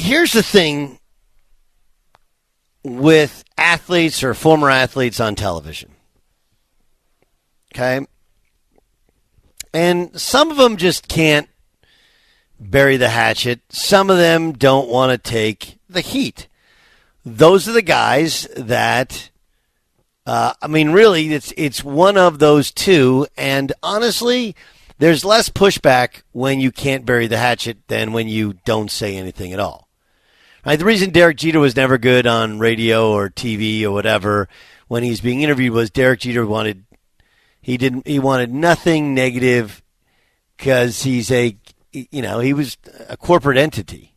here's the thing with athletes or former athletes on television. Okay? And some of them just can't bury the hatchet. Some of them don't want to take the heat. Those are the guys that, really, it's one of those two. And honestly, there's less pushback when you can't bury the hatchet than when you don't say anything at all. Right? The reason Derek Jeter was never good on radio or TV or whatever when he's being interviewed was Derek Jeter wanted nothing negative because he was a corporate entity.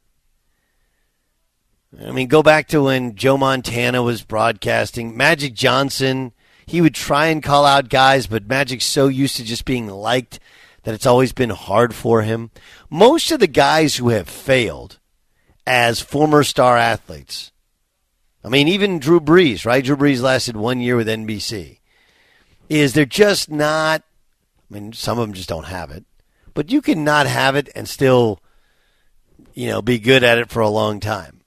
I mean, go back to when Joe Montana was broadcasting. Magic Johnson, he would try and call out guys, but Magic's so used to just being liked that it's always been hard for him. Most of the guys who have failed as former star athletes, I mean, even Drew Brees, right? Drew Brees lasted 1 year with NBC. They're just not, some of them just don't have it. But you can not have it and still, be good at it for a long time.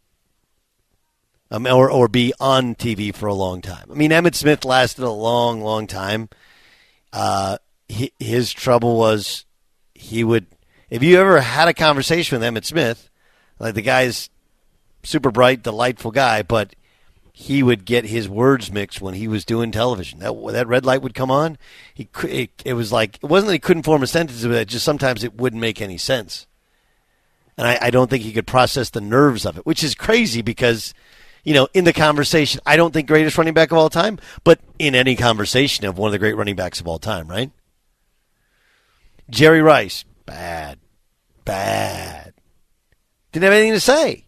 Or be on TV for a long time. Emmitt Smith lasted a long, long time. His trouble was if you ever had a conversation with Emmitt Smith, like the guy's super bright, delightful guy, but he would get his words mixed when he was doing television. That red light would come on. It was like, it wasn't that he couldn't form a sentence, but just sometimes it wouldn't make any sense. And I don't think he could process the nerves of it, which is crazy because, in the conversation, I don't think greatest running back of all time, but in any conversation of one of the great running backs of all time, right? Jerry Rice, bad. Didn't have anything to say.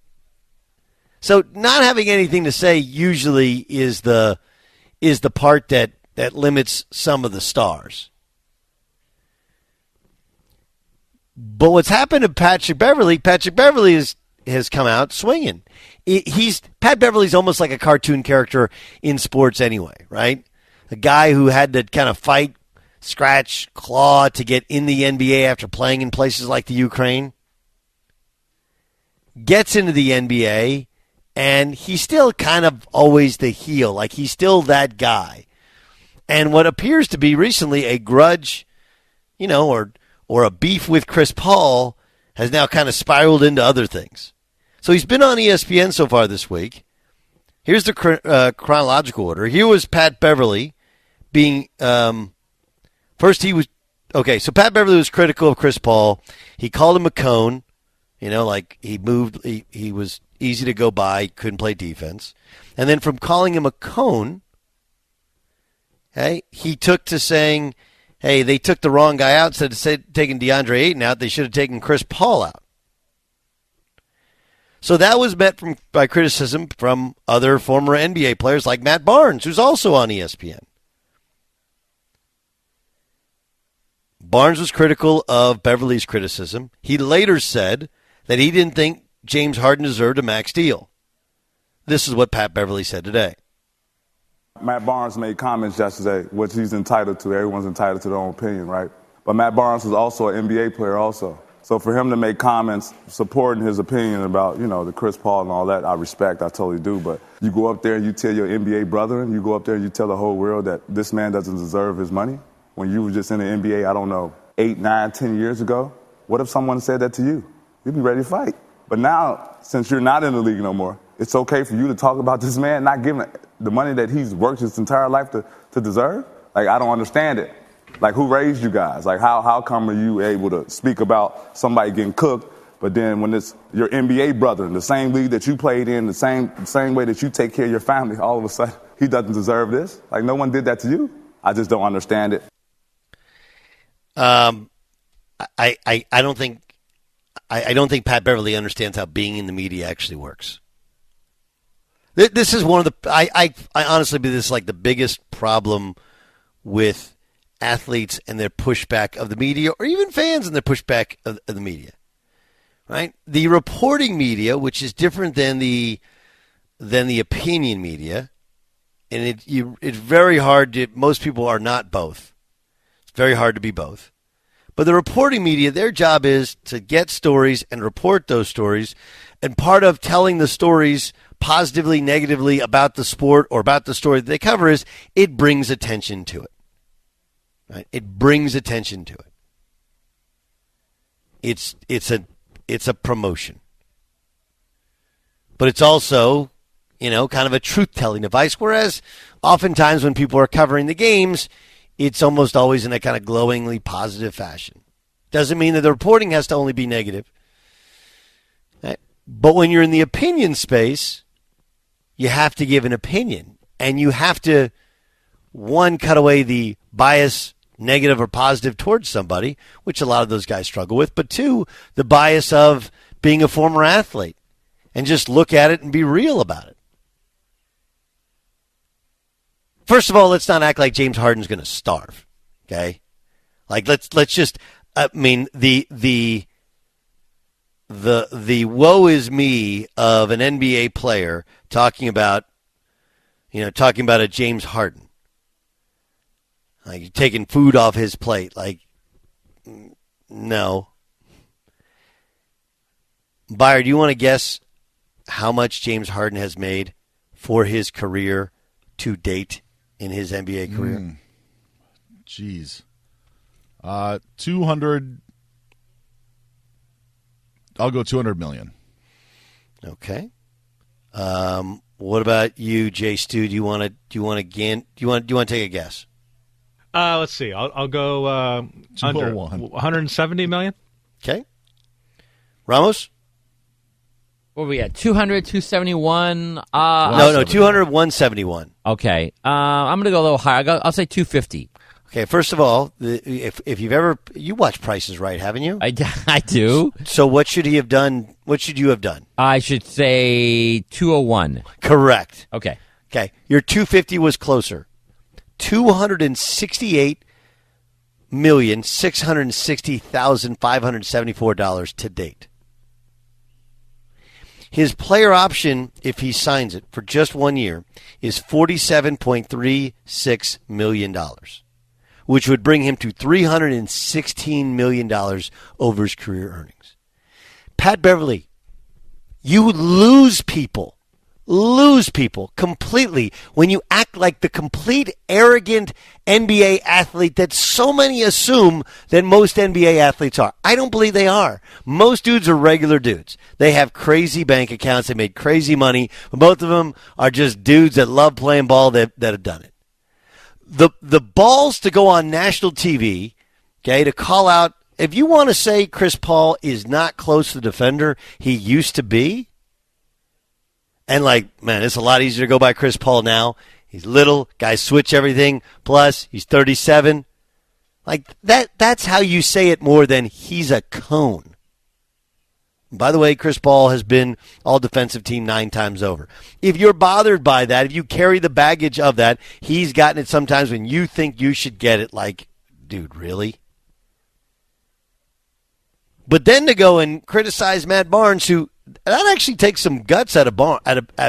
So not having anything to say usually is the part that limits some of the stars. But what's happened to Patrick Beverley has come out swinging. Pat Beverley's almost like a cartoon character in sports anyway, right? A guy who had to kind of fight, scratch, claw to get in the NBA after playing in places like the Ukraine. Gets into the NBA, and he's still kind of always the heel. Like, he's still that guy. And what appears to be recently a grudge, or a beef with Chris Paul has now kind of spiraled into other things. So he's been on ESPN so far this week. Here's the chronological order. Here was Pat Beverley being first he was okay. So Pat Beverley was critical of Chris Paul. He called him a cone. Like he moved. He was easy to go by. Couldn't play defense. And then from calling him a cone, he took to saying, "Hey, they took the wrong guy out. Instead of taking DeAndre Ayton out, they should have taken Chris Paul out." So that was met by criticism from other former NBA players like Matt Barnes, who's also on ESPN. Barnes was critical of Beverley's criticism. He later said that he didn't think James Harden deserved a max deal. This is what Pat Beverley said today. Matt Barnes made comments yesterday, which he's entitled to. Everyone's entitled to their own opinion, right? But Matt Barnes was also an NBA player also. So for him to make comments supporting his opinion about, the Chris Paul and all that, I respect, I totally do. But you go up there and you tell your NBA brethren, you go up there and you tell the whole world that this man doesn't deserve his money when you were just in the NBA, I don't know, 8, 9, 10 years ago. What if someone said that to you? You'd be ready to fight. But now, since you're not in the league no more, it's okay for you to talk about this man not giving the money that he's worked his entire life to deserve? Like, I don't understand it. Like, who raised you guys? Like, how come are you able to speak about somebody getting cooked, but then when it's your NBA brother in the same league that you played in, the same way that you take care of your family, all of a sudden he doesn't deserve this? Like, no one did that to you? I just don't understand it. I don't think Pat Beverley understands how being in the media actually works. This is one of the I honestly believe this is like the biggest problem with athletes and their pushback of the media, or even fans and their pushback of the media. Right? The reporting media, which is different than the opinion media, and it's very hard to. Most people are not both. It's very hard to be both. But the reporting media, their job is to get stories and report those stories. And part of telling the stories positively, negatively about the sport or about the story that they cover is it brings attention to it. Right? It brings attention to it. It's a promotion. But it's also, kind of a truth-telling device, whereas oftentimes when people are covering the games, it's almost always in a kind of glowingly positive fashion. Doesn't mean that the reporting has to only be negative. Right? But when you're in the opinion space, you have to give an opinion. And you have to, one, cut away the bias, negative or positive towards somebody, which a lot of those guys struggle with. But two, the bias of being a former athlete. And just look at it and be real about it. First of all, let's not act like James Harden's going to starve. Okay, like let's just. I mean the woe is me of an NBA player talking about a James Harden, like taking food off his plate. Like, no. Buyer, do you want to guess how much James Harden has made for his career to date in his NBA career? Jeez. 200. I'll go 200 million. Okay. What about you, Jay Stu? Do you want to take a guess? Let's see. I'll go under 170 million. Okay. Ramos? What were we at? 200, 271? No, 200, 171. Okay. I'm going to go a little higher. I'll say 250. Okay, first of all, if you've ever – you watch Price is Right, haven't you? I do. So what should he have done? What should you have done? I should say 201. Correct. Okay. Your 250 was closer. $268,660,574 to date. His player option, if he signs it for just 1 year, is $47.36 million, which would bring him to $316 million over his career earnings. Pat Beverley, you lose people completely when you act like the complete arrogant NBA athlete that so many assume that most NBA athletes are. I don't believe they are. Most dudes are regular dudes. They have crazy bank accounts. They made crazy money. But both of them are just dudes that love playing ball that have done it. The balls to go on national TV, okay, to call out, if you want to say Chris Paul is not close to the defender he used to be, and like, man, it's a lot easier to go by Chris Paul now. He's little, guys switch everything, plus he's 37. Like, that's how you say it more than he's a cone. By the way, Chris Paul has been all-defensive team 9 times over. If you're bothered by that, if you carry the baggage of that, he's gotten it sometimes when you think you should get it. Like, dude, really? But then to go and criticize Matt Barnes, who that actually takes some guts out of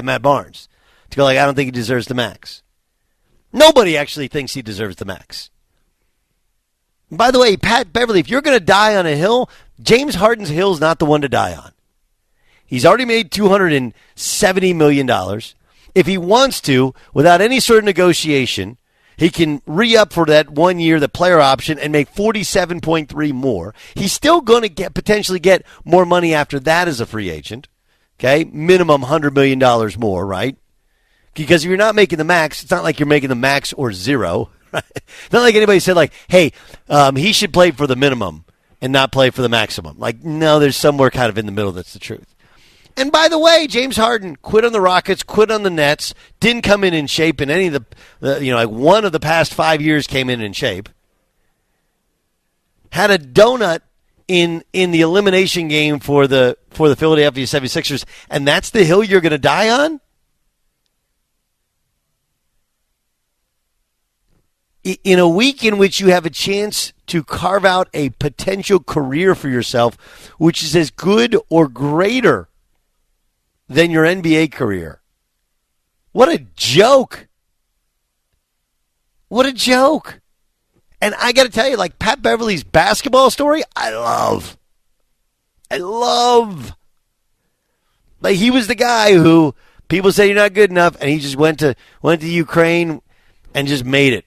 Matt Barnes to go like, I don't think he deserves the max. Nobody actually thinks he deserves the max. By the way, Pat Beverley, if you're going to die on a hill, James Harden's hill is not the one to die on. He's already made $270 million. If he wants to, without any sort of negotiation, he can re-up for that 1 year, the player option, and make $47.3 more. He's still going to potentially get more money after that as a free agent. Okay, minimum $100 million more, right? Because if you're not making the max, it's not like you're making the max or zero. Right? Not like anybody said, like, hey, he should play for the minimum and not play for the maximum. Like, no, there's somewhere kind of in the middle that's the truth. And by the way, James Harden quit on the Rockets, quit on the Nets, didn't come in shape in any of like one of the past 5 years came in shape. Had a donut in the elimination game for the Philadelphia 76ers, and that's the hill you're going to die on? In a week in which you have a chance to carve out a potential career for yourself, which is as good or greater than your NBA career. What a joke. What a joke. And I got to tell you, like Pat Beverley's basketball story, I love. Like he was the guy who people say you're not good enough, and he just went to Ukraine and just made it.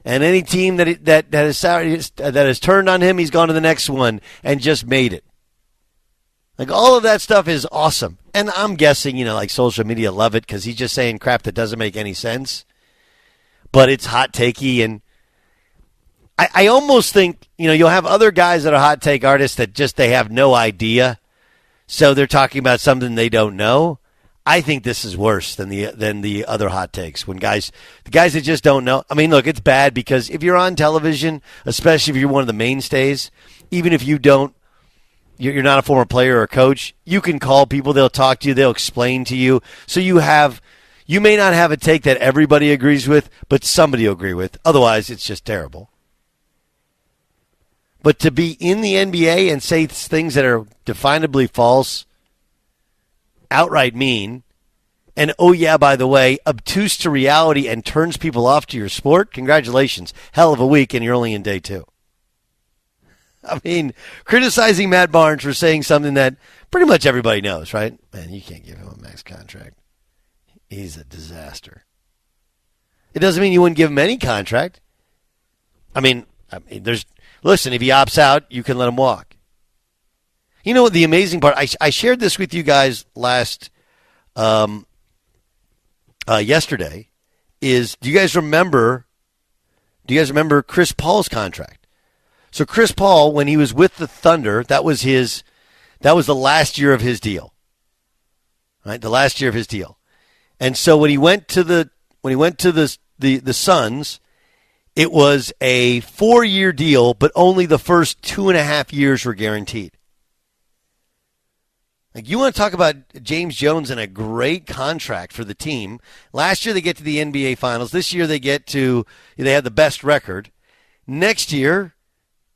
And any team that has turned on him, he's gone to the next one and just made it. Like all of that stuff is awesome. And I'm guessing, like social media love it because he's just saying crap that doesn't make any sense. But it's hot takey, and I almost think, you'll have other guys that are hot take artists that just they have no idea. So they're talking about something they don't know. I think this is worse than the other hot takes. When the guys that just don't know. I mean, look, it's bad because if you're on television, especially if you're one of the mainstays, even if you're not a former player or coach, you can call people, they'll talk to you, they'll explain to you. So you may not have a take that everybody agrees with, but somebody will agree with. Otherwise, it's just terrible. But to be in the NBA and say things that are definably false, outright mean, and oh yeah, by the way, obtuse to reality and turns people off to your sport, congratulations. Hell of a week, and you're only in day 2. I mean, criticizing Matt Barnes for saying something that pretty much everybody knows, right? Man, you can't give him a max contract. He's a disaster. It doesn't mean you wouldn't give him any contract. I mean, listen, if he opts out, you can let him walk. You know what the amazing part? I shared this with you guys yesterday. Do you guys remember Chris Paul's contract? So Chris Paul, when he was with the Thunder, that was the last year of his deal. Right? The last year of his deal. And so when he went to the Suns, it was a 4-year deal, but only the first 2.5 years were guaranteed. Like, you want to talk about James Jones and a great contract for the team. Last year they get to the NBA Finals. This year they have the best record. Next year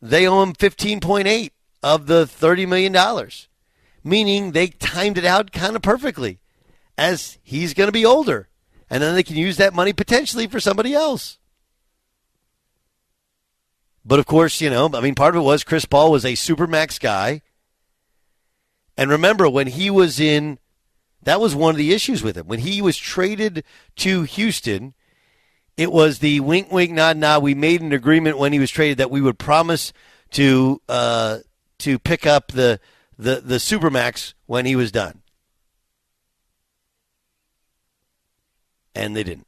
they owe him $15.8 of the $30 million, meaning they timed it out kind of perfectly, as he's going to be older, and then they can use that money potentially for somebody else. But of course, part of it was Chris Paul was a supermax guy. And remember, when he was that was one of the issues with him. When he was traded to Houston, it was the wink, wink, nod, nod. We made an agreement when he was traded that we would promise to pick up the supermax when he was done. And they didn't.